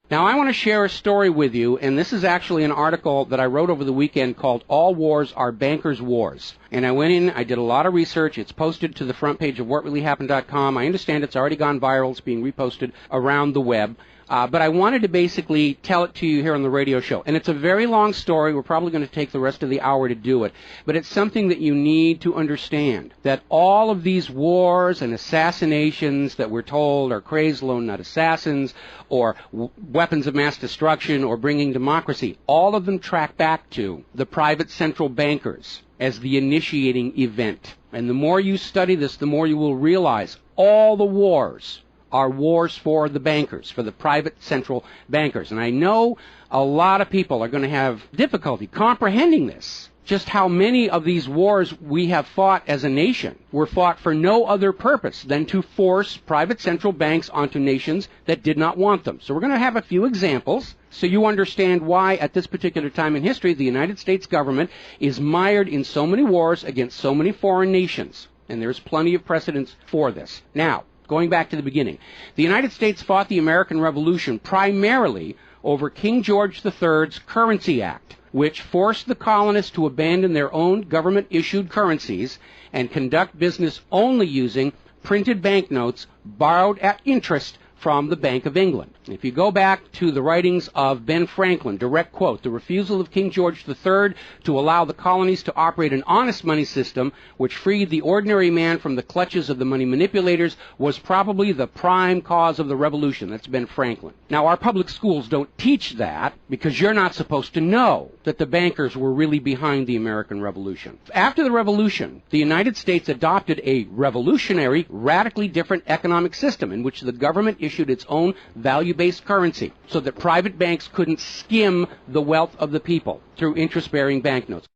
Now, I want to share a story with you, and this is actually an article that I wrote over the weekend called All Wars Are Bankers' Wars. And I went in, I did a lot of research. It's posted to the front page of whatreallyhappened.com. I understand it's already gone viral. It's being reposted around the web. But I wanted to basically tell it to you here on the radio show. And it's a very long story. We're probably going to take the rest of the hour to do it. But it's something that you need to understand, that all of these wars and assassinations that we're told are crazed lone nut assassins or weapons of mass destruction or bringing democracy, all of them track back to the private central bankers as the initiating event. And the more you study this, the more you will realize all the wars are wars for the bankers, for the private central bankers. And I know a lot of people are going to have difficulty comprehending this, just how many of these wars we have fought as a nation were fought for no other purpose than to force private central banks onto nations that did not want them. So we're going to have a few examples so you understand why at this particular time in history the United States government is mired in so many wars against so many foreign nations. And there's plenty of precedents for this. Now, going back to the beginning, the United States fought the American Revolution primarily over King George III's Currency Act, which forced the colonists to abandon their own government-issued currencies and conduct business only using printed banknotes borrowed at interest from the Bank of England. If you go back to the writings of Ben Franklin, direct quote, the refusal of King George III to allow the colonies to operate an honest money system which freed the ordinary man from the clutches of the money manipulators was probably the prime cause of the revolution. That's Ben Franklin. Now, our public schools don't teach that because you're not supposed to know that the bankers were really behind the American Revolution. After the Revolution, the United States adopted a revolutionary, radically different economic system in which the government issued its own value-based currency so that private banks couldn't skim the wealth of the people through interest-bearing banknotes.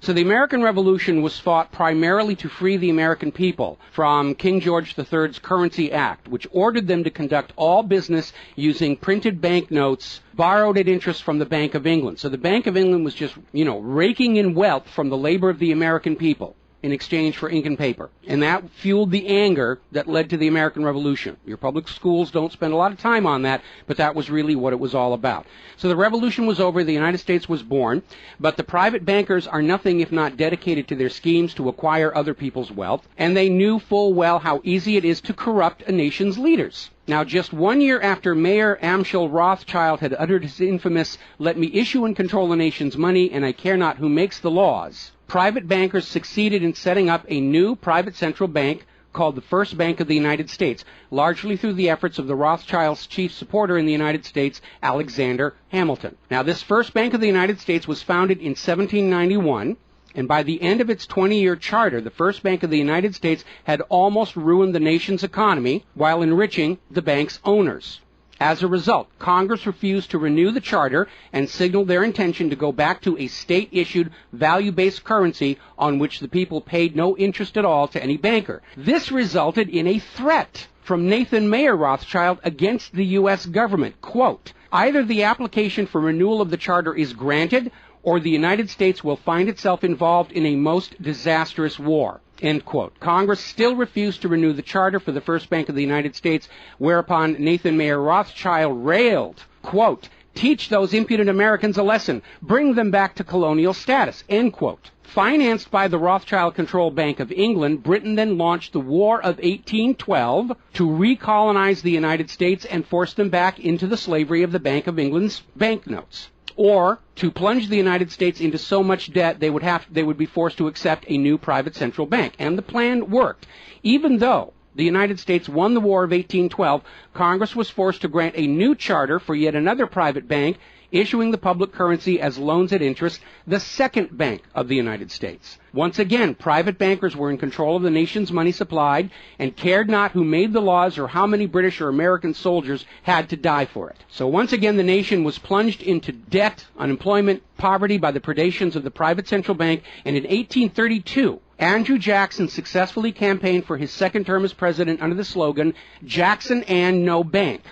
So the American Revolution was fought primarily to free the American people from King George III's Currency Act, which ordered them to conduct all business using printed banknotes borrowed at interest from the Bank of England. So the Bank of England was just, raking in wealth from the labor of the American people in exchange for ink and paper. And that fueled the anger that led to the American Revolution. Your public schools don't spend a lot of time on that, but that was really what it was all about. So the revolution was over, the United States was born, but the private bankers are nothing if not dedicated to their schemes to acquire other people's wealth, and they knew full well how easy it is to corrupt a nation's leaders. Now, just 1 year after Mayor Amschel Rothschild had uttered his infamous, "Let me issue and control the nation's money, and I care not who makes the laws," private bankers succeeded in setting up a new private central bank called the First Bank of the United States, largely through the efforts of the Rothschilds' chief supporter in the United States, Alexander Hamilton. Now, this First Bank of the United States was founded in 1791, and by the end of its 20-year charter, the First Bank of the United States had almost ruined the nation's economy while enriching the bank's owners. As a result, Congress refused to renew the charter and signaled their intention to go back to a state-issued, value-based currency on which the people paid no interest at all to any banker. This resulted in a threat from Nathan Mayer Rothschild against the U.S. government. Quote, "Either the application for renewal of the charter is granted, or the United States will find itself involved in a most disastrous war." End quote. Congress still refused to renew the charter for the First Bank of the United States, whereupon Nathan Mayer Rothschild railed, quote, "Teach those impudent Americans a lesson. Bring them back to colonial status." End quote. Financed by the Rothschild-controlled Bank of England, Britain then launched the War of 1812 to recolonize the United States and force them back into the slavery of the Bank of England's banknotes, or to plunge the United States into so much debt they would be forced to accept a new private central bank. And the plan worked. Even though the United States won the War of 1812, Congress was forced to grant a new charter for yet another private bank, issuing the public currency as loans at interest, the Second Bank of the United States. Once again, private bankers were in control of the nation's money supplied and cared not who made the laws or how many British or American soldiers had to die for it. So once again, the nation was plunged into debt, unemployment, poverty by the predations of the private central bank, and in 1832, Andrew Jackson successfully campaigned for his second term as president under the slogan, "Jackson and no bank."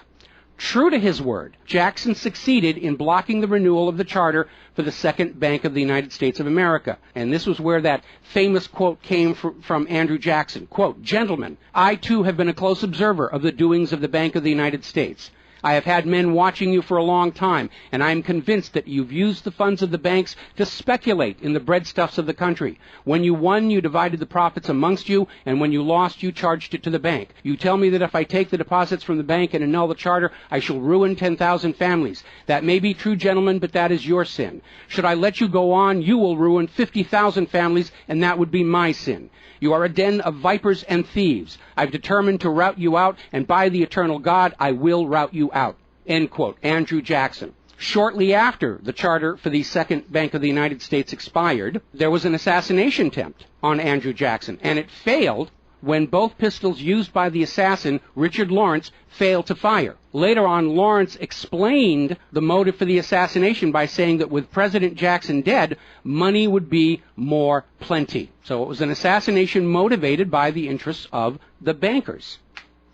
True to his word, Jackson succeeded in blocking the renewal of the charter for the Second Bank of the United States of America. And this was where that famous quote came from Andrew Jackson. Quote, "Gentlemen, I too have been a close observer of the doings of the Bank of the United States. I have had men watching you for a long time, and I am convinced that you've used the funds of the banks to speculate in the breadstuffs of the country. When you won, you divided the profits amongst you, and when you lost, you charged it to the bank. You tell me that if I take the deposits from the bank and annul the charter, I shall ruin 10,000 families. That may be true, gentlemen, but that is your sin. Should I let you go on, you will ruin 50,000 families, and that would be my sin. You are a den of vipers and thieves. I've determined to rout you out, and by the eternal God, I will rout you out. End quote. Andrew Jackson. Shortly after the charter for the Second Bank of the United States expired, there was an assassination attempt on Andrew Jackson, and it failed when both pistols used by the assassin, Richard Lawrence, failed to fire. Later on, Lawrence explained the motive for the assassination by saying that with President Jackson dead, money would be more plenty. So it was an assassination motivated by the interests of the bankers.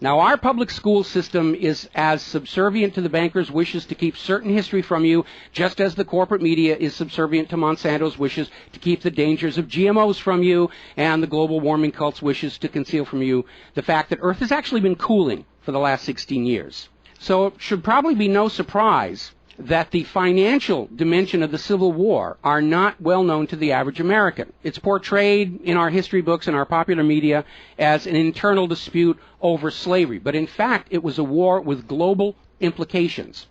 Now, our public school system is as subservient to the bankers' wishes to keep certain history from you, just as the corporate media is subservient to Monsanto's wishes to keep the dangers of GMOs from you, and the global warming cult's wishes to conceal from you the fact that Earth has actually been cooling for the last 16 years. So it should probably be no surprise that the financial dimension of the Civil War are not well known to the average American. It's portrayed in our history books and our popular media as an internal dispute over slavery, but in fact it was a war with global implications.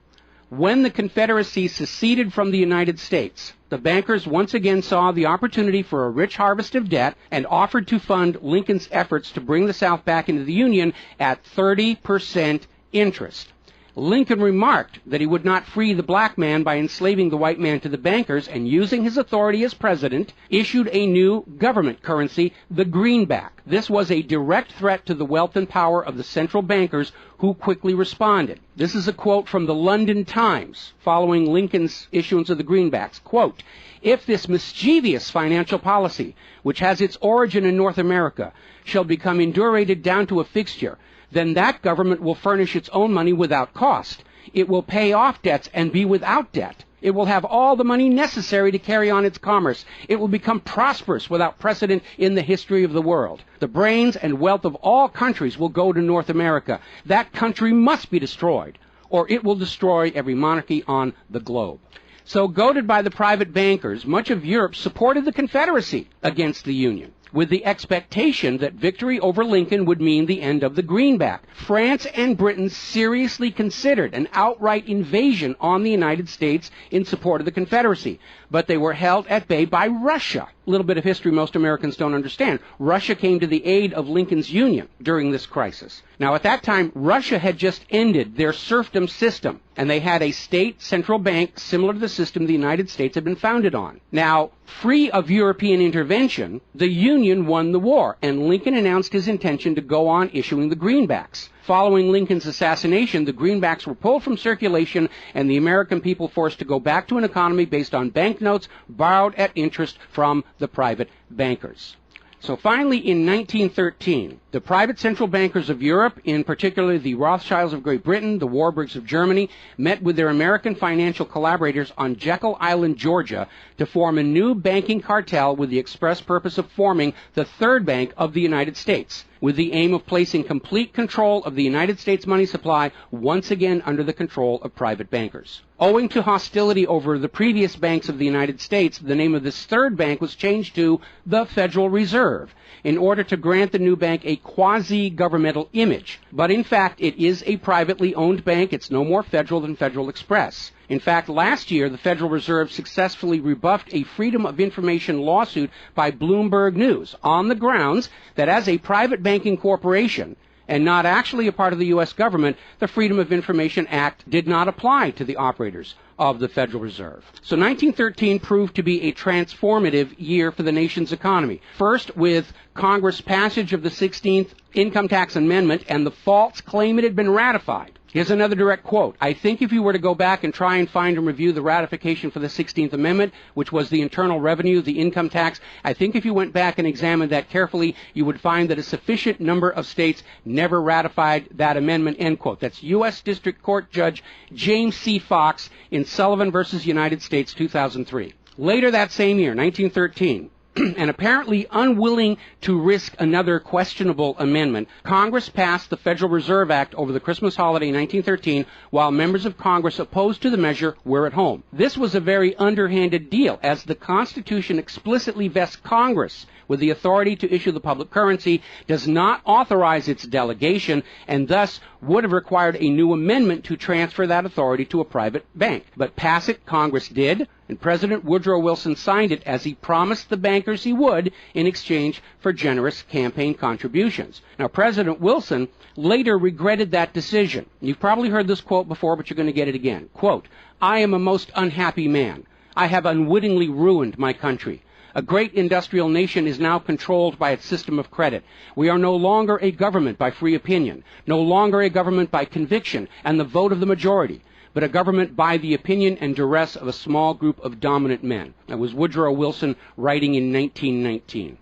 When the Confederacy seceded from the United States, the bankers once again saw the opportunity for a rich harvest of debt and offered to fund Lincoln's efforts to bring the South back into the Union at 30% interest. Lincoln remarked that he would not free the black man by enslaving the white man to the bankers, and using his authority as president, issued a new government currency, the greenback. This was a direct threat to the wealth and power of the central bankers, who quickly responded. This is a quote from the London Times following Lincoln's issuance of the greenbacks. Quote, "If this mischievous financial policy, which has its origin in North America, shall become indurated down to a fixture, then that government will furnish its own money without cost. It will pay off debts and be without debt. It will have all the money necessary to carry on its commerce. It will become prosperous without precedent in the history of the world. The brains and wealth of all countries will go to North America. That country must be destroyed, or it will destroy every monarchy on the globe." So, goaded by the private bankers, much of Europe supported the Confederacy against the Union, with the expectation that victory over Lincoln would mean the end of the greenback. France and Britain seriously considered an outright invasion on the United States in support of the Confederacy, but they were held at bay by Russia. A little bit of history most Americans don't understand. Russia came to the aid of Lincoln's Union during this crisis. Now, at that time, Russia had just ended their serfdom system, and they had a state central bank similar to the system the United States had been founded on. Now, free of European intervention, the Union won the war, and Lincoln announced his intention to go on issuing the greenbacks. Following Lincoln's assassination, the greenbacks were pulled from circulation, and the American people forced to go back to an economy based on banknotes borrowed at interest from the private bankers. So finally, in 1913, the private central bankers of Europe, in particular the Rothschilds of Great Britain, the Warburgs of Germany, met with their American financial collaborators on Jekyll Island, Georgia, to form a new banking cartel with the express purpose of forming the Third Bank of the United States, with the aim of placing complete control of the United States money supply once again under the control of private bankers. Owing to hostility over the previous banks of the United States, the name of this third bank was changed to the Federal Reserve, in order to grant the new bank a quasi-governmental image. But in fact, it is a privately owned bank. It's no more federal than Federal Express. In fact, last year, the Federal Reserve successfully rebuffed a Freedom of Information lawsuit by Bloomberg News on the grounds that as a private banking corporation, and not actually a part of the U.S. government, the Freedom of Information Act did not apply to the operators of the Federal Reserve. So 1913 proved to be a transformative year for the nation's economy. First, with Congress' passage of the 16th Income Tax Amendment and the false claim it had been ratified. Here's another direct quote. "I think if you were to go back and try and find and review the ratification for the 16th Amendment, which was the internal revenue, the income tax, I think if you went back and examined that carefully, you would find that a sufficient number of states never ratified that amendment," end quote. That's U.S. District Court Judge James C. Fox in Sullivan versus United States, 2003. Later that same year, 1913, and apparently unwilling to risk another questionable amendment, Congress passed the Federal Reserve Act over the Christmas holiday in 1913, while members of Congress opposed to the measure were at home. This was a very underhanded deal, as the Constitution explicitly vests Congress with the authority to issue the public currency, does not authorize its delegation, and thus would have required a new amendment to transfer that authority to a private bank. But pass it, Congress did, and President Woodrow Wilson signed it as he promised the bankers he would in exchange for generous campaign contributions. Now, President Wilson later regretted that decision. You've probably heard this quote before, but you're going to get it again. Quote, "I am a most unhappy man. I have unwittingly ruined my country. A great industrial nation is now controlled by its system of credit. We are no longer a government by free opinion, no longer a government by conviction and the vote of the majority, but a government by the opinion and duress of a small group of dominant men." That was Woodrow Wilson writing in 1919.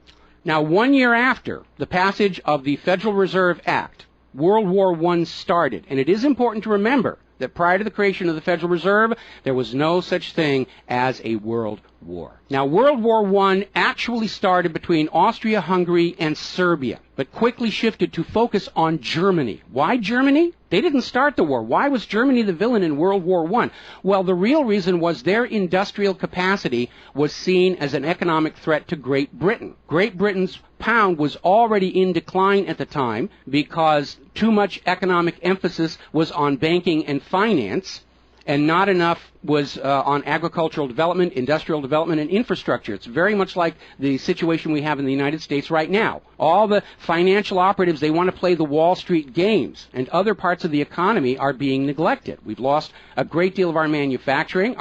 Now, 1 year after the passage of the Federal Reserve Act, World War I started, and it is important to remember that prior to the creation of the Federal Reserve, there was no such thing as a world war. Now, World War I actually started between Austria, Hungary, and Serbia, but quickly shifted to focus on Germany. Why Germany? They didn't start the war. Why was Germany the villain in World War I? Well, the real reason was their industrial capacity was seen as an economic threat to Great Britain. Great Britain's pound was already in decline at the time because too much economic emphasis was on banking and finance, and not enough was on agricultural development, industrial development, and infrastructure. It's very much like the situation we have in the United States right now. All the financial operatives, they want to play the Wall Street games, and other parts of the economy are being neglected. We've lost a great deal of our manufacturing.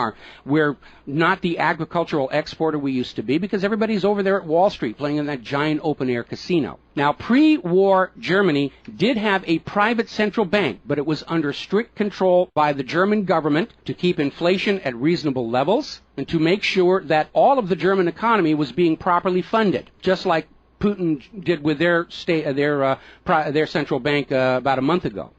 We're not the agricultural exporter we used to be because everybody's over there at Wall Street playing in that giant open-air casino. Now, pre-war Germany did have a private central bank, but it was under strict control by the German government to keep inflation at reasonable levels and to make sure that all of the German economy was being properly funded, just like Putin did with their central bank about a month ago.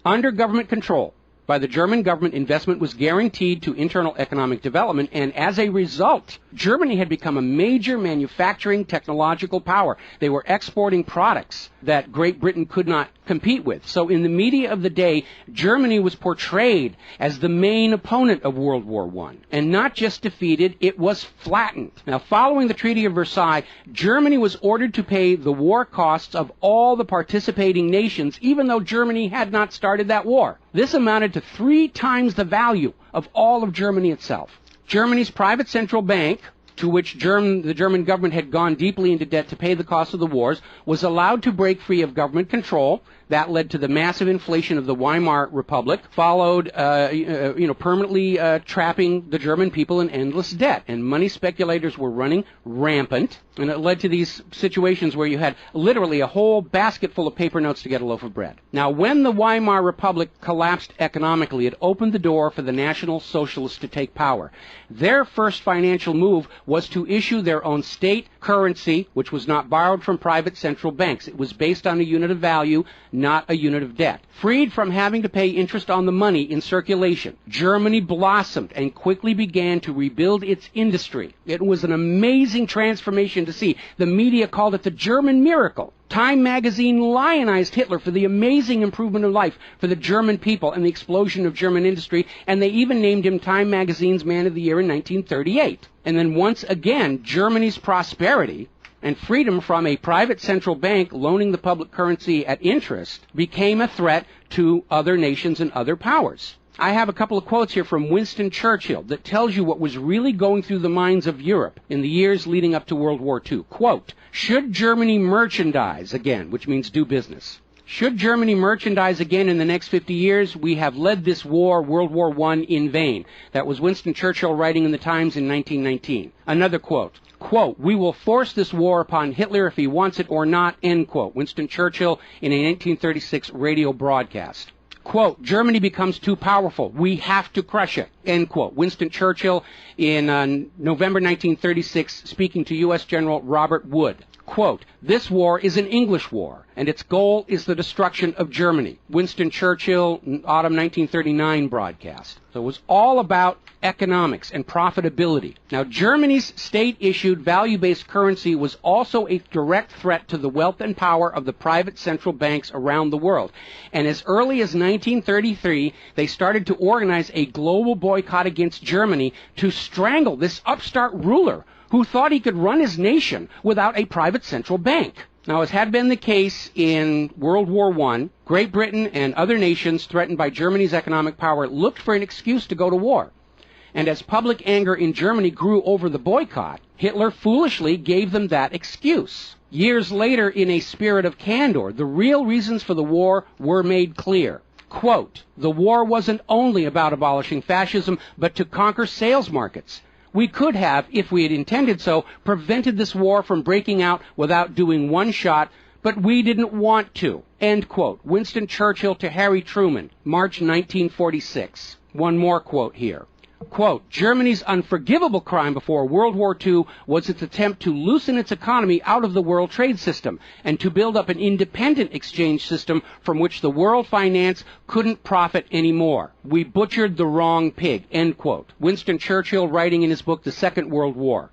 Under government control by the German government, investment was guaranteed to internal economic development, and as a result, Germany had become a major manufacturing technological power. They were exporting products that Great Britain could not compete with. So in the media of the day, Germany was portrayed as the main opponent of World War I. And not just defeated, it was flattened. Now, following the Treaty of Versailles, Germany was ordered to pay the war costs of all the participating nations, even though Germany had not started that war. This amounted to 3 times the value of all of Germany itself. Germany's private central bank, to which the German government had gone deeply into debt to pay the cost of the wars, was allowed to break free of government control. That led to the massive inflation of the Weimar Republic, followed, permanently trapping the German people in endless debt. And money speculators were running rampant, and it led to these situations where you had literally a whole basket full of paper notes to get a loaf of bread. Now, when the Weimar Republic collapsed economically, it opened the door for the National Socialists to take power. Their first financial move was to issue their own state currency, which was not borrowed from private central banks. It was based on a unit of value, not a unit of debt. Freed from having to pay interest on the money in circulation, Germany blossomed and quickly began to rebuild its industry. It was an amazing transformation to see. The media called it the German miracle. Time magazine lionized Hitler for the amazing improvement of life for the German people and the explosion of German industry, and they even named him Time magazine's Man of the Year in 1938. And then once again, Germany's prosperity and freedom from a private central bank loaning the public currency at interest became a threat to other nations and other powers. I have a couple of quotes here from Winston Churchill that tells you what was really going through the minds of Europe in the years leading up to World War II. Quote, "Should Germany merchandise again," which means do business, "should Germany merchandise again in the next 50 years, we have led this war, World War I, in vain." That was Winston Churchill writing in the Times in 1919. Another quote, quote, "We will force this war upon Hitler if he wants it or not," end quote. Winston Churchill in a 1936 radio broadcast. Quote, "Germany becomes too powerful. We have to crush it," end quote. Winston Churchill in November 1936, speaking to U.S. General Robert Wood. Quote, "This war is an English war, and its goal is the destruction of Germany." Winston Churchill, autumn 1939 broadcast. So it was all about economics and profitability. Now, Germany's state-issued value-based currency was also a direct threat to the wealth and power of the private central banks around the world. And as early as 1933, they started to organize a global boycott against Germany to strangle this upstart ruler who thought he could run his nation without a private central bank. Now, as had been the case in World War I, Great Britain and other nations threatened by Germany's economic power looked for an excuse to go to war. And as public anger in Germany grew over the boycott, Hitler foolishly gave them that excuse. Years later, in a spirit of candor, the real reasons for the war were made clear. Quote, "The war wasn't only about abolishing fascism, but to conquer sales markets. We could have, if we had intended so, prevented this war from breaking out without doing one shot, but we didn't want to." End quote. Winston Churchill to Harry Truman, March 1946. One more quote here. Quote, "Germany's unforgivable crime before World War II was its attempt to loosen its economy out of the world trade system and to build up an independent exchange system from which the world finance couldn't profit anymore. We butchered the wrong pig." End quote. Winston Churchill writing in his book, The Second World War.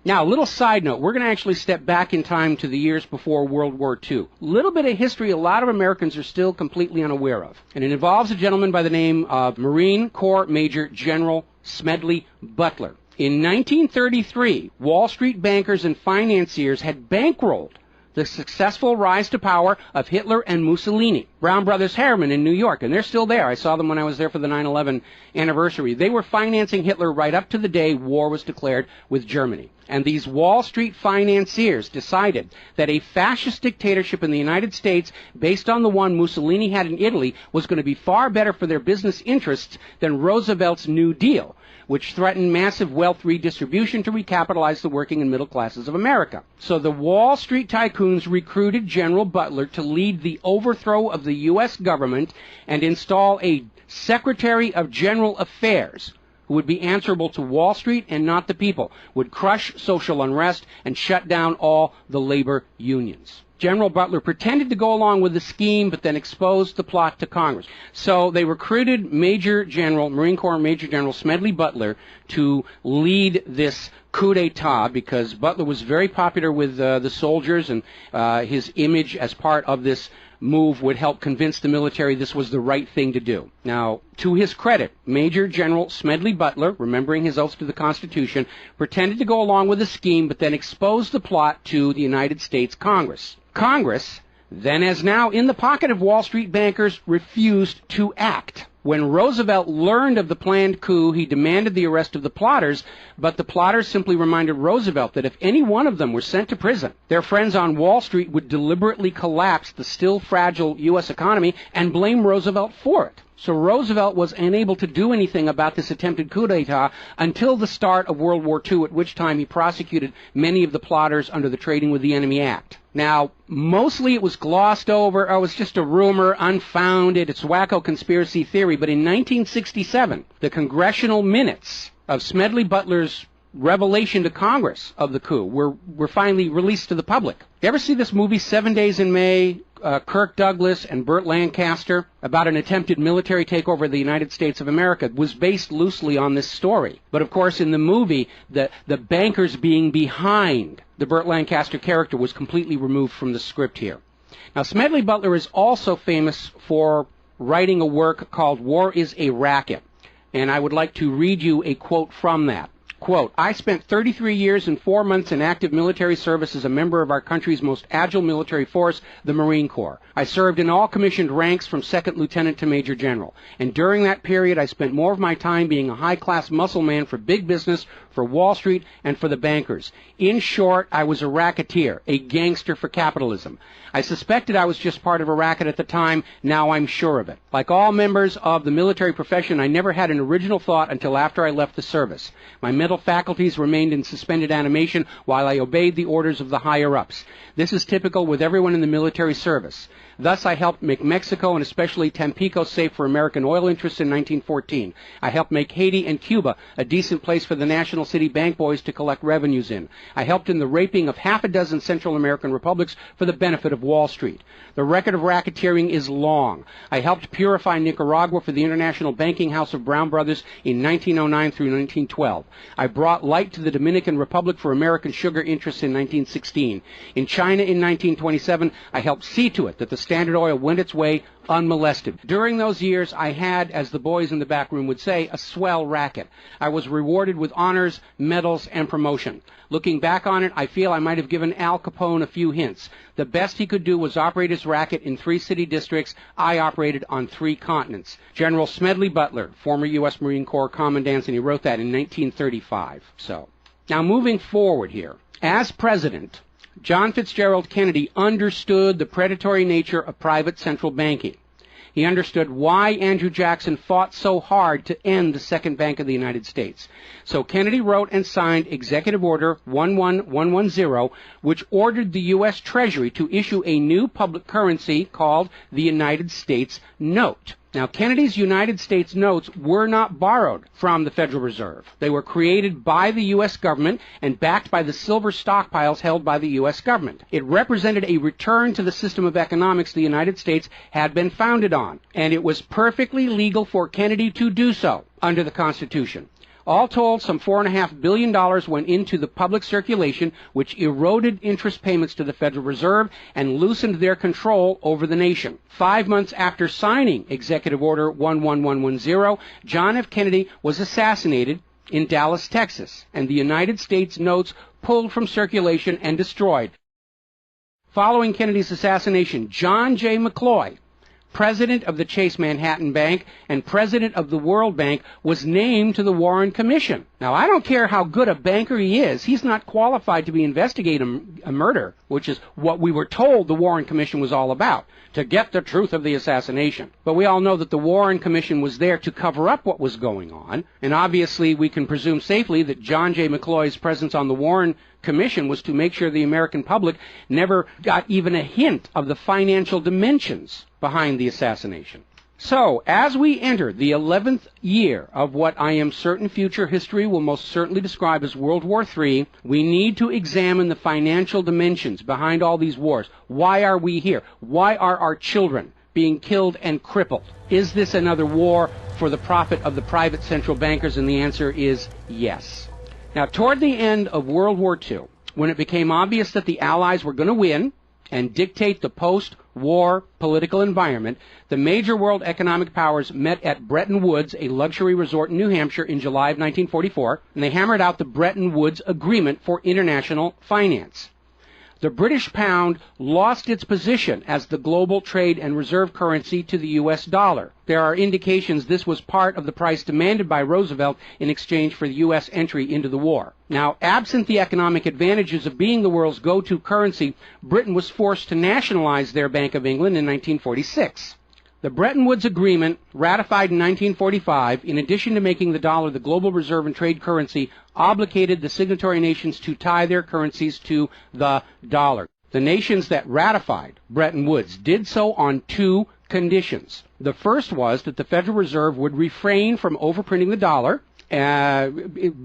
Now, a little side note, we're going to actually step back in time to the years before World War II. A little bit of history a lot of Americans are still completely unaware of. And it involves a gentleman by the name of Marine Corps Major General Smedley Butler. In 1933, Wall Street bankers and financiers had bankrolled the successful rise to power of Hitler and Mussolini. Brown Brothers Harriman in New York, and they're still there. I saw them when I was there for the 9/11 anniversary. They were financing Hitler right up to the day war was declared with Germany. And these Wall Street financiers decided that a fascist dictatorship in the United States, based on the one Mussolini had in Italy, was going to be far better for their business interests than Roosevelt's New Deal, which threatened massive wealth redistribution to recapitalize the working and middle classes of America. So the Wall Street tycoons recruited General Butler to lead the overthrow of the U.S. government and install a Secretary of General Affairs who would be answerable to Wall Street and not the people, would crush social unrest and shut down all the labor unions. General Butler pretended to go along with the scheme, but then exposed the plot to Congress. So they recruited Marine Corps Major General Smedley Butler to lead this coup d'etat, because Butler was very popular with the soldiers, and his image as part of this move would help convince the military this was the right thing to do. Now, to his credit, Major General Smedley Butler, remembering his oath to the Constitution, pretended to go along with the scheme, but then exposed the plot to the United States Congress. Congress, then as now in the pocket of Wall Street bankers, refused to act. When Roosevelt learned of the planned coup, he demanded the arrest of the plotters, but the plotters simply reminded Roosevelt that if any one of them were sent to prison, their friends on Wall Street would deliberately collapse the still fragile U.S. economy and blame Roosevelt for it. So Roosevelt was unable to do anything about this attempted coup d'etat until the start of World War II, at which time he prosecuted many of the plotters under the Trading with the Enemy Act. Now, mostly it was glossed over, it was just a rumor, unfounded, it's wacko conspiracy theory, but in 1967, the congressional minutes of Smedley Butler's revelation to Congress of the coup were finally released to the public. You ever see this movie, 7 Days in May, Kirk Douglas and Burt Lancaster, about an attempted military takeover of the United States of America? It was based loosely on this story. But of course, in the movie, the bankers being behind the Burt Lancaster character was completely removed from the script here. Now, Smedley Butler is also famous for writing a work called War is a Racket. And I would like to read you a quote from that. Quote, "I spent 33 years and 4 months in active military service as a member of our country's most agile military force, the Marine Corps. I served in all commissioned ranks from second lieutenant to major general. And during that period, I spent more of my time being a high-class muscle man for big business, for Wall Street, and for the bankers. In short, I was a racketeer, a gangster for capitalism. I suspected I was just part of a racket at the time. Now I'm sure of it. Like all members of the military profession, I never had an original thought until after I left the service. My mental faculties remained in suspended animation while I obeyed the orders of the higher-ups. This is typical with everyone in the military service. Thus, I helped make Mexico and especially Tampico safe for American oil interests in 1914. I helped make Haiti and Cuba a decent place for the national city bank boys to collect revenues in. I helped in the raping of half a dozen Central American republics for the benefit of Wall Street. The record of racketeering is long. I helped purify Nicaragua for the international banking house of Brown Brothers in 1909 through 1912. I brought light to the Dominican Republic for American sugar interests in 1916. In China in 1927, I helped see to it that the Standard Oil went its way unmolested. During those years, I had, as the boys in the back room would say, a swell racket. I was rewarded with honors, medals, and promotion. Looking back on it, I feel I might have given Al Capone a few hints. The best he could do was operate his racket in 3 city districts. I operated on 3 continents. General Smedley Butler, former U.S. Marine Corps Commandant, and he wrote that in 1935. Now moving forward here. As president, John Fitzgerald Kennedy understood the predatory nature of private central banking. He understood why Andrew Jackson fought so hard to end the second bank of the United States. So Kennedy wrote and signed Executive Order 11110, which ordered the U.S. Treasury to issue a new public currency called the United States Note. Now, Kennedy's United States notes were not borrowed from the Federal Reserve. They were created by the U.S. government and backed by the silver stockpiles held by the U.S. government. It represented a return to the system of economics the United States had been founded on, and it was perfectly legal for Kennedy to do so under the Constitution. All told, some $4.5 billion went into the public circulation, which eroded interest payments to the Federal Reserve and loosened their control over the nation. 5 months after signing Executive Order 11110, John F. Kennedy was assassinated in Dallas, Texas, and the United States notes pulled from circulation and destroyed. Following Kennedy's assassination, John J. McCloy, president of the Chase Manhattan Bank and president of the World Bank, was named to the Warren Commission. Now, I don't care how good a banker he is, he's not qualified to be investigating a murder, which is what we were told the Warren Commission was all about, to get the truth of the assassination. But we all know that the Warren Commission was there to cover up what was going on, and obviously we can presume safely that John J. McCloy's presence on the Warren Commission was to make sure the American public never got even a hint of the financial dimensions behind the assassination. So, as we enter the 11th year of what I am certain future history will most certainly describe as World War III, we need to examine the financial dimensions behind all these wars. Why are we here? Why are our children being killed and crippled? Is this another war for the profit of the private central bankers? And the answer is yes. Now, toward the end of World War II, when it became obvious that the Allies were going to win and dictate the post-war political environment, the major world economic powers met at Bretton Woods, a luxury resort in New Hampshire, in July of 1944, and they hammered out the Bretton Woods Agreement for international finance. The British pound lost its position as the global trade and reserve currency to the U.S. dollar. There are indications this was part of the price demanded by Roosevelt in exchange for the U.S. entry into the war. Now, absent the economic advantages of being the world's go-to currency, Britain was forced to nationalize their Bank of England in 1946. The Bretton Woods Agreement, ratified in 1945, in addition to making the dollar the global reserve and trade currency, obligated the signatory nations to tie their currencies to the dollar. The nations that ratified Bretton Woods did so on 2 conditions. The first was that the Federal Reserve would refrain from overprinting the dollar,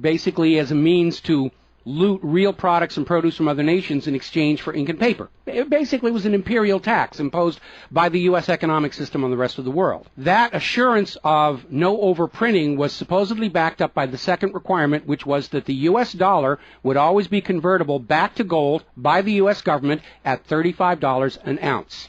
basically as a means to loot real products and produce from other nations in exchange for ink and paper. It basically was an imperial tax imposed by the U.S. economic system on the rest of the world. That assurance of no overprinting was supposedly backed up by the second requirement, which was that the U.S. dollar would always be convertible back to gold by the U.S. government at $35 an ounce.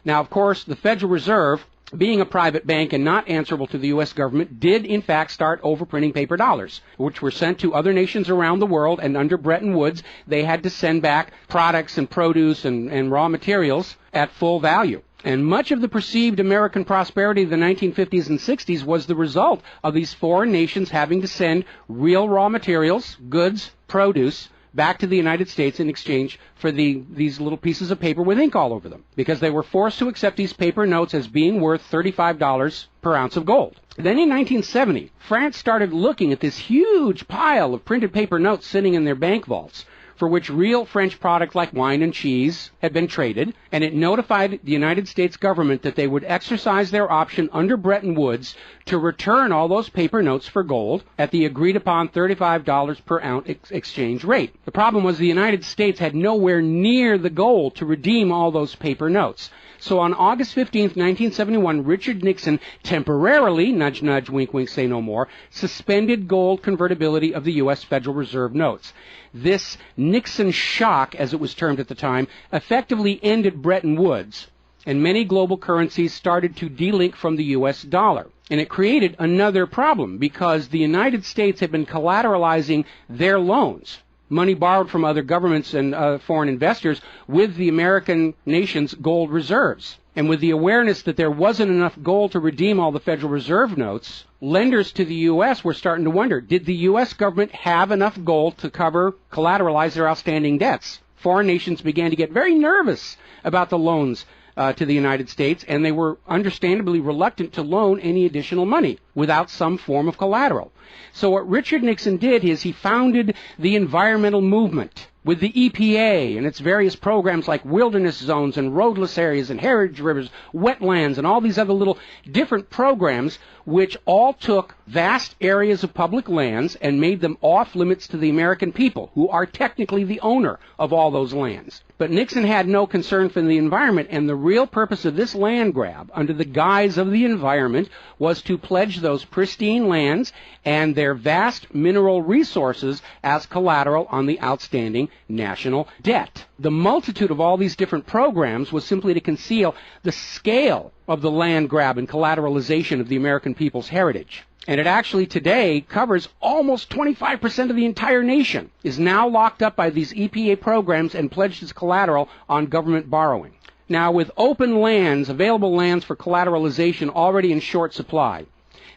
Now, of course, the Federal Reserve, being a private bank and not answerable to the U.S. government, did in fact start overprinting paper dollars, which were sent to other nations around the world, and under Bretton Woods, they had to send back products and produce and raw materials at full value. And much of the perceived American prosperity of the 1950s and 60s was the result of these foreign nations having to send real raw materials, goods, produce, back to the United States in exchange for these little pieces of paper with ink all over them, because they were forced to accept these paper notes as being worth $35 per ounce of gold. Then in 1970, France started looking at this huge pile of printed paper notes sitting in their bank vaults, for which real French products like wine and cheese had been traded, and it notified the United States government that they would exercise their option under Bretton Woods to return all those paper notes for gold at the agreed-upon $35 per ounce exchange rate. The problem was the United States had nowhere near the gold to redeem all those paper notes. So on August 15, 1971, Richard Nixon temporarily, nudge, nudge, wink, wink, say no more, suspended gold convertibility of the U.S. Federal Reserve notes. This Nixon shock, as it was termed at the time, effectively ended Bretton Woods, and many global currencies started to delink from the U.S. dollar. And it created another problem, because the United States had been collateralizing their loans, money borrowed from other governments and foreign investors, with the American nation's gold reserves. And with the awareness that there wasn't enough gold to redeem all the Federal Reserve notes, lenders to the U.S. were starting to wonder, did the U.S. government have enough gold to collateralize their outstanding debts? Foreign nations began to get very nervous about the loans to the United States, and they were understandably reluctant to loan any additional money without some form of collateral. So what Richard Nixon did is he founded the environmental movement with the EPA and its various programs like wilderness zones and roadless areas and heritage rivers, wetlands, and all these other little different programs, which all took vast areas of public lands and made them off limits to the American people, who are technically the owner of all those lands. But Nixon had no concern for the environment, and the real purpose of this land grab, under the guise of the environment, was to pledge those pristine lands and their vast mineral resources as collateral on the outstanding national debt. The multitude of all these different programs was simply to conceal the scale of the land grab and collateralization of the American people's heritage. And it actually today covers almost 25% of the entire nation, is now locked up by these EPA programs and pledged as collateral on government borrowing. Now, with open lands, available lands for collateralization already in short supply,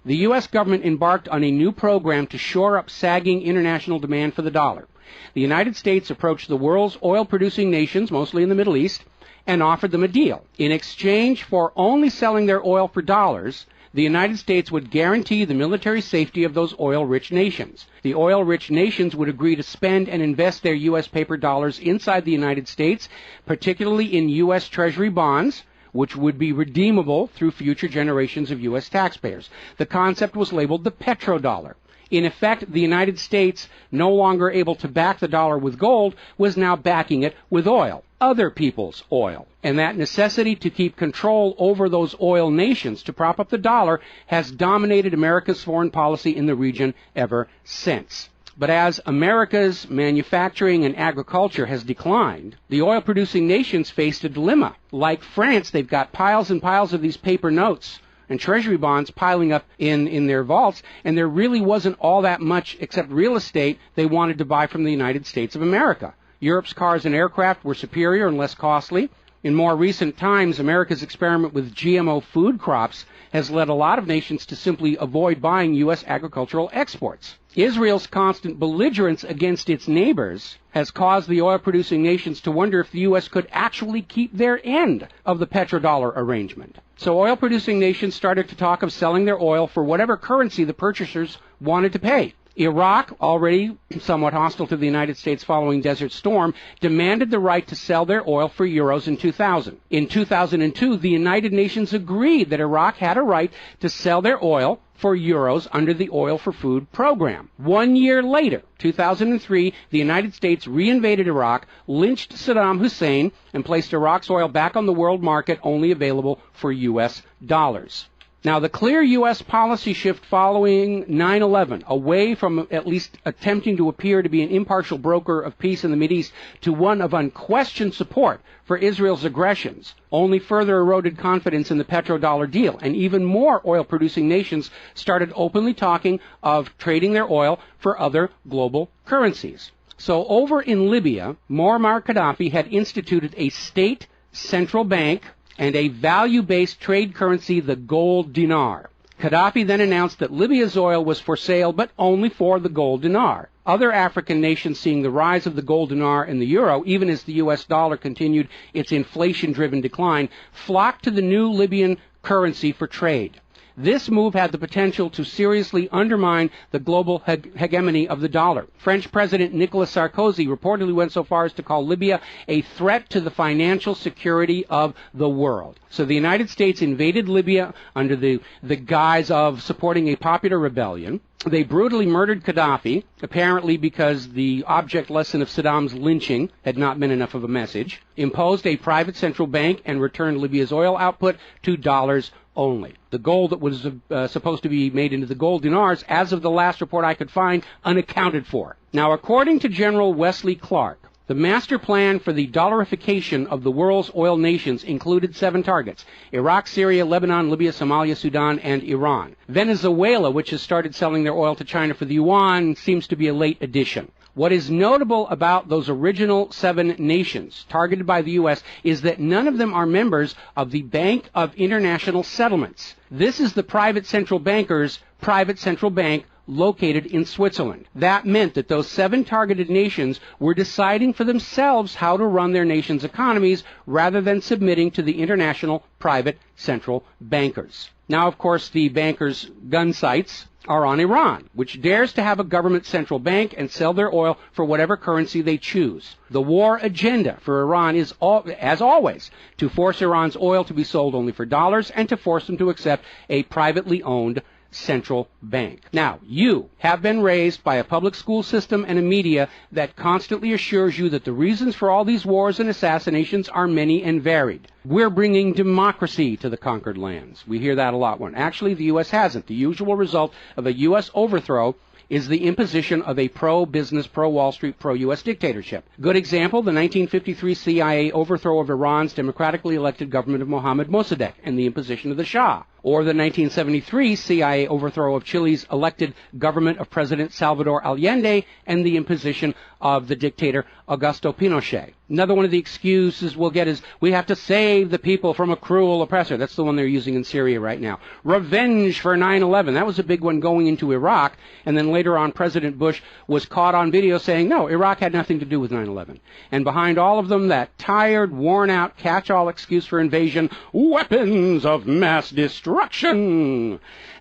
the U.S. government embarked on a new program to shore up sagging international demand for the dollar. The United States approached the world's oil-producing nations, mostly in the Middle East, and offered them a deal. In exchange for only selling their oil for dollars, the United States would guarantee the military safety of those oil-rich nations. The oil-rich nations would agree to spend and invest their U.S. paper dollars inside the United States, particularly in U.S. Treasury bonds, which would be redeemable through future generations of U.S. taxpayers. The concept was labeled the petrodollar. In effect, the United States, no longer able to back the dollar with gold, was now backing it with oil, other people's oil. And that necessity to keep control over those oil nations to prop up the dollar has dominated America's foreign policy in the region ever since. But as America's manufacturing and agriculture has declined, the oil-producing nations faced a dilemma. Like France, they've got piles and piles of these paper notes and treasury bonds piling up in their vaults, and there really wasn't all that much except real estate they wanted to buy from the United States of America. Europe's cars and aircraft were superior and less costly. In more recent times, America's experiment with GMO food crops has led a lot of nations to simply avoid buying U.S. agricultural exports. Israel's constant belligerence against its neighbors has caused the oil-producing nations to wonder if the U.S. could actually keep their end of the petrodollar arrangement. So oil-producing nations started to talk of selling their oil for whatever currency the purchasers wanted to pay. Iraq, already somewhat hostile to the United States following Desert Storm, demanded the right to sell their oil for euros in 2000. In 2002, the United Nations agreed that Iraq had a right to sell their oil for euros under the Oil for Food program. 1 year later, 2003, the United States reinvaded Iraq, lynched Saddam Hussein, and placed Iraq's oil back on the world market, only available for U.S. dollars. Now, the clear U.S. policy shift following 9/11, away from at least attempting to appear to be an impartial broker of peace in the Mideast to one of unquestioned support for Israel's aggressions, only further eroded confidence in the petrodollar deal, and even more oil-producing nations started openly talking of trading their oil for other global currencies. So over in Libya, Muammar Gaddafi had instituted a state central bank and a value-based trade currency, the gold dinar. Gaddafi then announced that Libya's oil was for sale, but only for the gold dinar. Other African nations, seeing the rise of the gold dinar and the euro, even as the U.S. dollar continued its inflation-driven decline, flocked to the new Libyan currency for trade. This move had the potential to seriously undermine the global hegemony of the dollar. French President Nicolas Sarkozy reportedly went so far as to call Libya a threat to the financial security of the world. So the United States invaded Libya under the guise of supporting a popular rebellion. They brutally murdered Gaddafi, apparently because the object lesson of Saddam's lynching had not been enough of a message, imposed a private central bank, and returned Libya's oil output to dollars only. The gold that was supposed to be made into the gold dinars, as of the last report I could find, unaccounted for. Now, according to General Wesley Clark, the master plan for the dollarification of the world's oil nations included 7 targets: Iraq, Syria, Lebanon, Libya, Somalia, Sudan, and Iran. Venezuela, which has started selling their oil to China for the yuan, seems to be a late addition. What is notable about those original 7 nations targeted by the U.S. is that none of them are members of the Bank of International Settlements. This is the private central banker's private central bank located in Switzerland. That meant that those 7 targeted nations were deciding for themselves how to run their nation's economies rather than submitting to the international private central bankers. Now, of course, the bankers' gun sights are on Iran, which dares to have a government central bank and sell their oil for whatever currency they choose. The war agenda for Iran is, as always, to force Iran's oil to be sold only for dollars and to force them to accept a privately owned central bank. Now, you have been raised by a public school system and a media that constantly assures you that the reasons for all these wars and assassinations are many and varied. We're bringing democracy to the conquered lands. We hear that a lot when actually the U.S. hasn't. The usual result of a U.S. overthrow is the imposition of a pro-business, pro-Wall Street, pro-U.S. dictatorship. Good example, the 1953 CIA overthrow of Iran's democratically elected government of Mohammad Mossadegh and the imposition of the Shah. Or the 1973 CIA overthrow of Chile's elected government of President Salvador Allende and the imposition of the dictator Augusto Pinochet. Another one of the excuses we'll get is we have to save the people from a cruel oppressor. That's the one they're using in Syria right now. Revenge for 9/11. That was a big one going into Iraq. And then later on, President Bush was caught on video saying, no, Iraq had nothing to do with 9/11. And behind all of them, that tired, worn-out, catch-all excuse for invasion, weapons of mass destruction.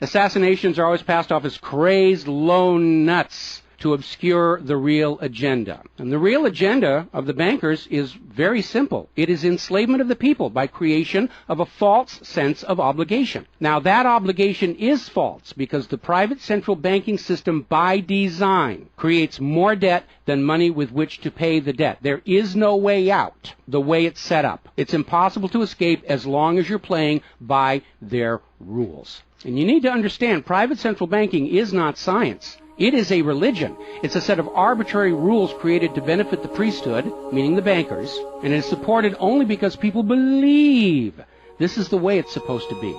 Assassinations are always passed off as crazed lone nuts to obscure the real agenda. And the real agenda of the bankers is very simple. It is enslavement of the people by creation of a false sense of obligation. Now, that obligation is false because the private central banking system by design creates more debt than money with which to pay the debt. There is no way out the way it's set up. It's impossible to escape as long as you're playing by their rules. And you need to understand, private central banking is not science. It is a religion. It's a set of arbitrary rules created to benefit the priesthood, meaning the bankers, and it is supported only because people believe this is the way it's supposed to be.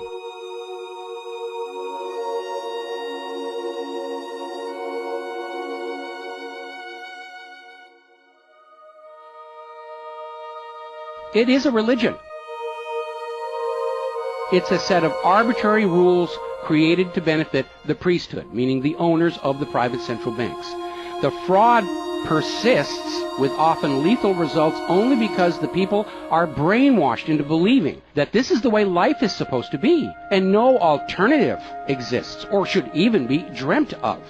It is a religion. It's a set of arbitrary rules created to benefit the priesthood, meaning the owners of the private central banks. The fraud persists with often lethal results only because the people are brainwashed into believing that this is the way life is supposed to be, and no alternative exists or should even be dreamt of.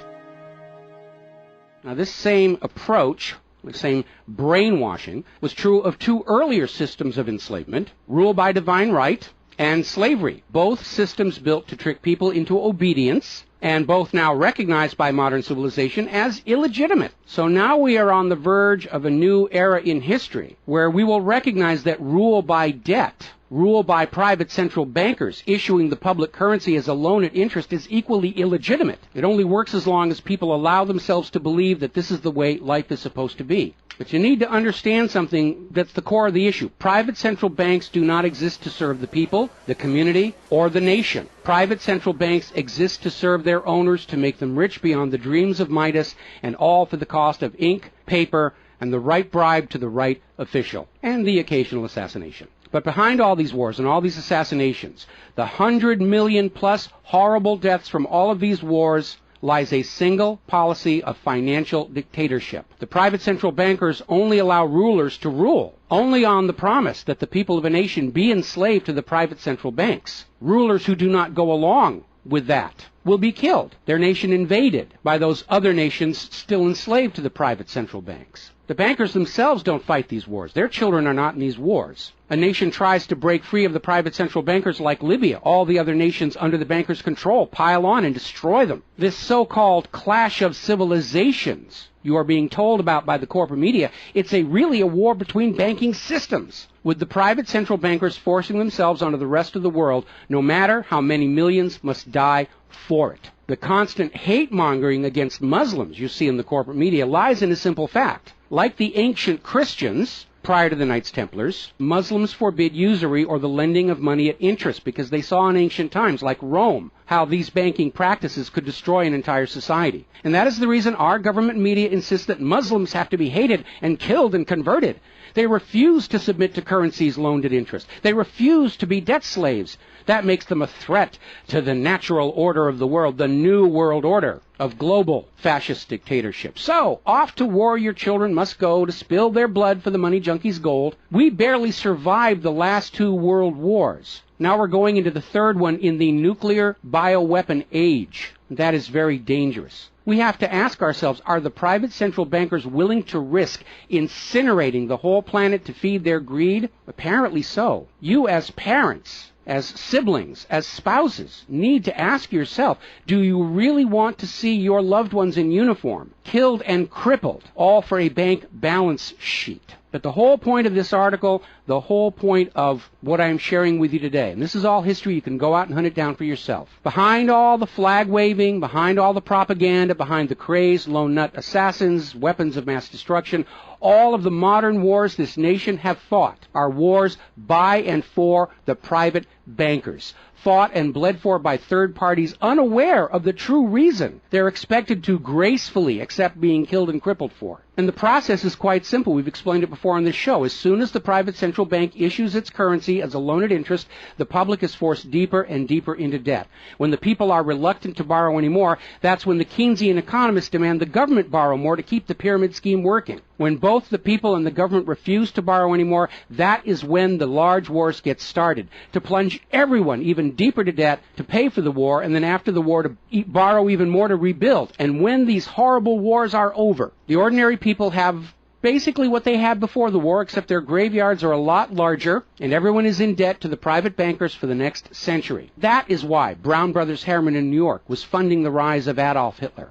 Now, this same approach, the same brainwashing, was true of 2 earlier systems of enslavement, rule by divine right and slavery, both systems built to trick people into obedience, and both now recognized by modern civilization as illegitimate. So now we are on the verge of a new era in history where we will recognize that rule by debt, rule by private central bankers issuing the public currency as a loan at interest is equally illegitimate. It only works as long as people allow themselves to believe that this is the way life is supposed to be. But you need to understand something that's the core of the issue. Private central banks do not exist to serve the people, the community, or the nation. Private central banks exist to serve their owners, to make them rich beyond the dreams of Midas, and all for the cost of ink, paper, and the right bribe to the right official, and the occasional assassination. But behind all these wars and all these assassinations, the 100 million plus horrible deaths from all of these wars, lies a single policy of financial dictatorship. The private central bankers only allow rulers to rule, only on the promise that the people of a nation be enslaved to the private central banks. Rulers who do not go along with that will be killed, their nation invaded by those other nations still enslaved to the private central banks. The bankers themselves don't fight these wars. Their children are not in these wars. A nation tries to break free of the private central bankers like Libya. All the other nations under the bankers' control pile on and destroy them. This so-called clash of civilizations you are being told about by the corporate media, it's really a war between banking systems, with the private central bankers forcing themselves onto the rest of the world, no matter how many millions must die for it. The constant hate-mongering against Muslims you see in the corporate media lies in a simple fact. Like the ancient Christians, prior to the Knights Templars, Muslims forbid usury or the lending of money at interest because they saw in ancient times, like Rome, how these banking practices could destroy an entire society. And that is the reason our government media insists that Muslims have to be hated and killed and converted. They refuse to submit to currencies loaned at interest. They refuse to be debt slaves. That makes them a threat to the natural order of the world, the new world order of global fascist dictatorship. So, off to war your children must go to spill their blood for the money junkies' gold. We barely survived the last 2 world wars. Now we're going into the third one in the nuclear bioweapon age. That is very dangerous. We have to ask ourselves, are the private central bankers willing to risk incinerating the whole planet to feed their greed? Apparently so. You as parents, as siblings, as spouses, need to ask yourself, do you really want to see your loved ones in uniform, killed and crippled, all for a bank balance sheet? But the whole point of this article, the whole point of what I'm sharing with you today, and this is all history, you can go out and hunt it down for yourself. Behind all the flag waving, behind all the propaganda, behind the crazed lone nut assassins, weapons of mass destruction, all of the modern wars this nation have fought are wars by and for the private bankers, fought and bled for by third parties unaware of the true reason they're expected to gracefully accept being killed and crippled for. And the process is quite simple. We've explained it before on this show. As soon as the private central bank issues its currency as a loan at interest, the public is forced deeper and deeper into debt. When the people are reluctant to borrow anymore, that's when the Keynesian economists demand the government borrow more to keep the pyramid scheme working. When both the people and the government refuse to borrow anymore, that is when the large wars get started, to plunge everyone even deeper to debt to pay for the war, and then after the war to borrow even more to rebuild. And when these horrible wars are over, the ordinary people have basically what they had before the war, except their graveyards are a lot larger, and everyone is in debt to the private bankers for the next century. That is why Brown Brothers Harriman in New York was funding the rise of Adolf Hitler,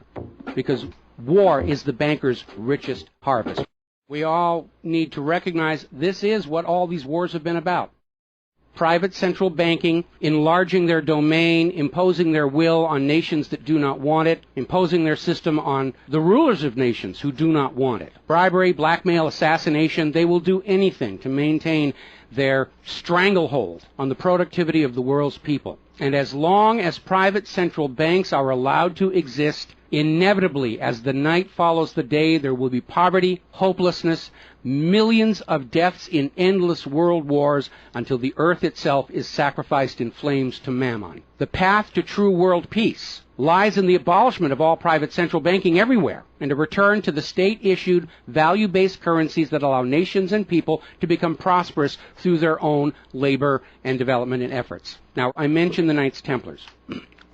because war is the bankers' richest harvest. We all need to recognize this is what all these wars have been about. Private central banking, enlarging their domain, imposing their will on nations that do not want it, imposing their system on the rulers of nations who do not want it. Bribery, blackmail, assassination, they will do anything to maintain their stranglehold on the productivity of the world's people. And as long as private central banks are allowed to exist, inevitably, as the night follows the day, there will be poverty, hopelessness, millions of deaths in endless world wars until the earth itself is sacrificed in flames to Mammon. The path to true world peace lies in the abolishment of all private central banking everywhere and a return to the state-issued, value-based currencies that allow nations and people to become prosperous through their own labor and development and efforts. Now, I mentioned the Knights Templars.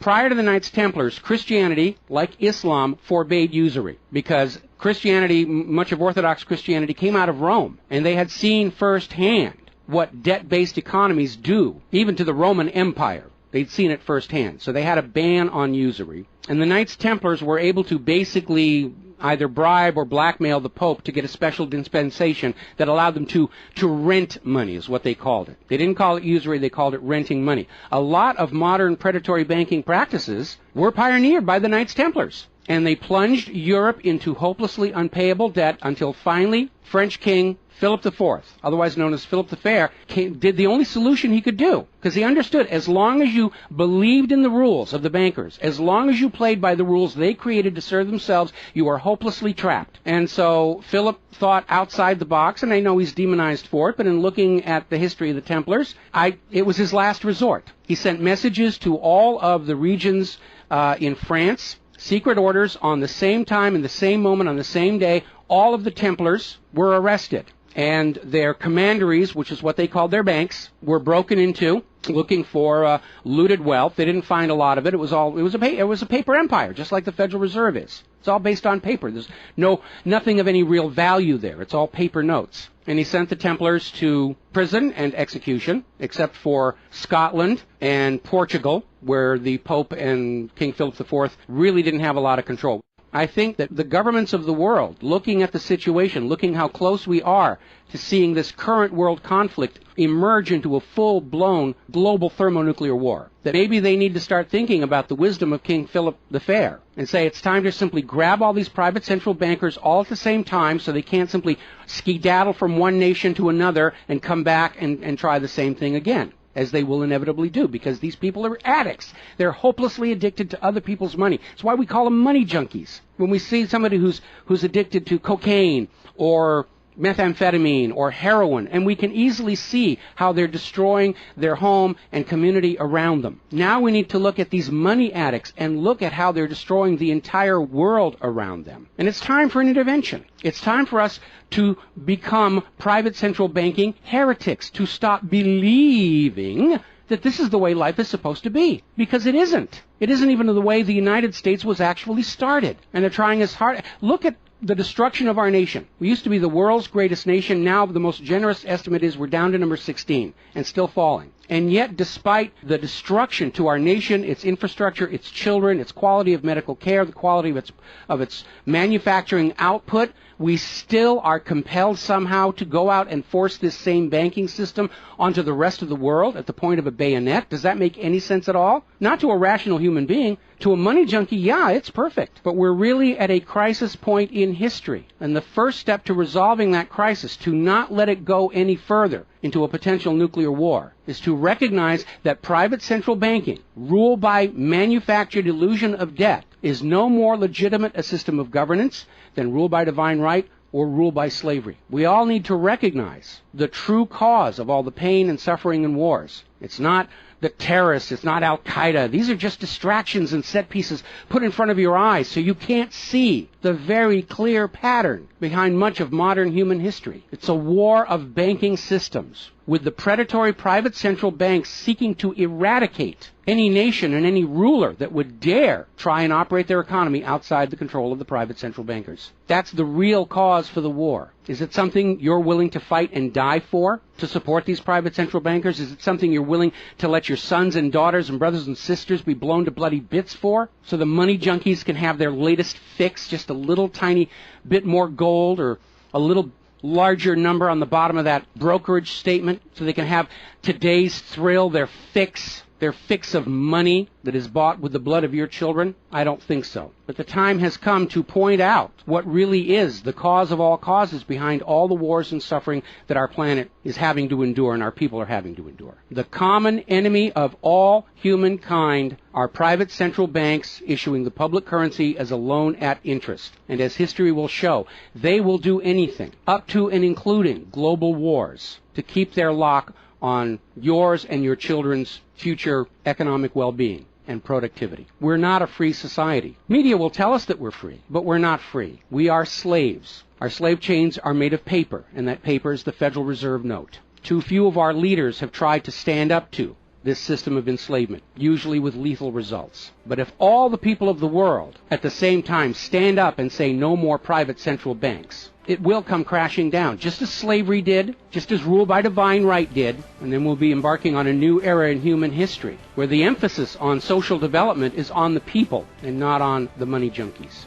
Prior to the Knights Templars, Christianity, like Islam, forbade usury because Christianity, much of Orthodox Christianity, came out of Rome, and they had seen firsthand what debt-based economies do, even to the Roman Empire. They'd seen it firsthand. So they had a ban on usury. And the Knights Templars were able to basically either bribe or blackmail the Pope to get a special dispensation that allowed them to rent money, is what they called it. They didn't call it usury, they called it renting money. A lot of modern predatory banking practices were pioneered by the Knights Templars. and they plunged Europe into hopelessly unpayable debt until finally French King Philip IV, otherwise known as Philip the Fair, did the only solution he could do, because he understood as long as you believed in the rules of the bankers, as long as you played by the rules they created to serve themselves, you are hopelessly trapped. And so Philip thought outside the box, and I know he's demonized for it, but in looking at the history of the Templars, it was his last resort. He sent messages to all of the regions in France, secret orders on the same time, in the same moment, on the same day. All of the Templars were arrested, and their commanderies, which is what they called their banks, were broken into, looking for looted wealth. They didn't find a lot of it. It was a paper empire, just like the Federal Reserve is. It's all based on paper. There's nothing of any real value there. It's all paper notes. And he sent the Templars to prison and execution, except for Scotland and Portugal, where the Pope and King Philip IV really didn't have a lot of control. I think that the governments of the world, looking at the situation, looking how close we are to seeing this current world conflict emerge into a full-blown global thermonuclear war, that maybe they need to start thinking about the wisdom of King Philip the Fair and say it's time to simply grab all these private central bankers all at the same time so they can't simply skedaddle from one nation to another and come back and try the same thing again, as they will inevitably do, because these people are addicts. They're hopelessly addicted to other people's money. It's why we call them money junkies. When we see somebody who's addicted to cocaine or methamphetamine or heroin, and we can easily see how they're destroying their home and community around them. Now we need to look at these money addicts and look at how they're destroying the entire world around them. And it's time for an intervention. It's time for us to become private central banking heretics, to stop believing that this is the way life is supposed to be, because it isn't. It isn't even the way the United States was actually started. And they're trying as hard. Look at the destruction of our nation. We used to be the world's greatest nation. Now the most generous estimate is we're down to number 16 and still falling. And yet, despite the destruction to our nation, its infrastructure, its children, its quality of medical care, the quality of its manufacturing output, we still are compelled somehow to go out and force this same banking system onto the rest of the world at the point of a bayonet. Does that make any sense at all? Not to a rational human being. To a money junkie, yeah, it's perfect. But we're really at a crisis point in history. And the first step to resolving that crisis, to not let it go any further into a potential nuclear war, is to recognize that private central banking, ruled by manufactured illusion of debt, is no more legitimate a system of governance than rule by divine right or rule by slavery. We all need to recognize the true cause of all the pain and suffering and wars. It's not the terrorists, it's not Al-Qaeda. These are just distractions and set pieces put in front of your eyes so you can't see the very clear pattern behind much of modern human history. It's a war of banking systems, with the predatory private central banks seeking to eradicate any nation and any ruler that would dare try and operate their economy outside the control of the private central bankers. That's the real cause for the war. Is it something you're willing to fight and die for, to support these private central bankers? Is it something you're willing to let your sons and daughters and brothers and sisters be blown to bloody bits for, so the money junkies can have their latest fix, just a little tiny bit more gold or a little larger number on the bottom of that brokerage statement, so they can have today's thrill, their fix of money that is bought with the blood of your children? I don't think so. But the time has come to point out what really is the cause of all causes behind all the wars and suffering that our planet is having to endure and our people are having to endure. The common enemy of all humankind are private central banks issuing the public currency as a loan at interest. And as history will show, they will do anything, up to and including global wars, to keep their lock on yours and your children's future economic well-being and productivity. We're not a free society. Media will tell us that we're free, but we're not free. We are slaves. Our slave chains are made of paper, and that paper is the Federal Reserve note. Too few of our leaders have tried to stand up to this system of enslavement, usually with lethal results. But if all the people of the world at the same time stand up and say no more private central banks, it will come crashing down, just as slavery did, just as rule by divine right did, and then we'll be embarking on a new era in human history, where the emphasis on social development is on the people and not on the money junkies.